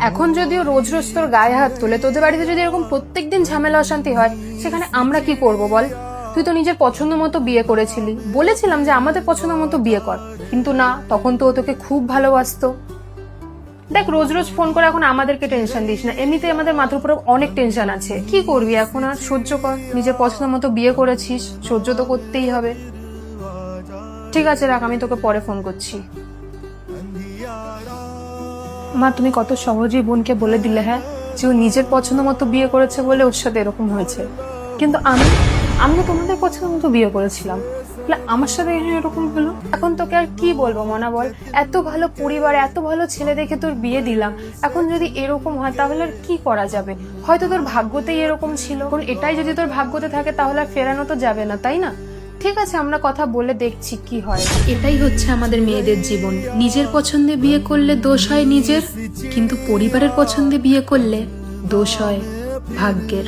এখন যদিও রোজ রোজ তোর গায়ে হাত তোলে, তোদের বাড়িতে যদি এরকম প্রত্যেকদিন ঝামেলা অশান্তি হয়, সেখানে আমরা কি করব বল? তুই তো নিজের পছন্দ মতো বিয়ে করেছিলি, বলেছিলাম যে আমাদের পছন্দ মতো বিয়ে কর, কিন্তু না, তখন তো ও তোকে খুব ভালোবাসতো। দেখ, রোজ রোজ ফোন করে এখন আমাদেরকে টেনশন দিস না, এমনিতে আমাদের মাথার উপরে অনেক টেনশন আছে। কি করবি এখন, আর সহ্য কর, নিজের পছন্দ মতো বিয়ে করেছিস, সহ্য তো করতেই হবে। ঠিক আছে রাখ, আমি তোকে পরে ফোন করছি। মা, তুমি কত সহজেই বোনকে বলে দিলে, হ্যাঁ, যে ও নিজের পছন্দ মতো বিয়ে করেছে বলে ওর সাথে এরকম হয়েছে, কিন্তু আমি তো তোমাদের পছন্দ মতো বিয়ে করেছিলাম, আমার সাথে এরকম হলো। এখন তোকে আর কি বলবো মনা, বল? এত ভালো পরিবার, এত ভালো ছেলে দেখে তোর বিয়ে দিলাম, এখন যদি এরকম হয় তাহলে আর কি করা যাবে? হয়তো তোর ভাগ্যতেই এরকম ছিল, এটাই যদি তোর ভাগ্যতে থাকে তাহলে আর ফেরানো তো যাবে না, তাই না? ঠিক আছে, আমরা কথা বলে দেখছি কি হয়। এটাই হচ্ছে আমাদের মেয়েদের জীবন, নিজের পছন্দে বিয়ে করলে দোষ হয় নিজের, কিন্তু পরিবারের পছন্দে বিয়ে করলে দোষ হয় ভাগ্যের।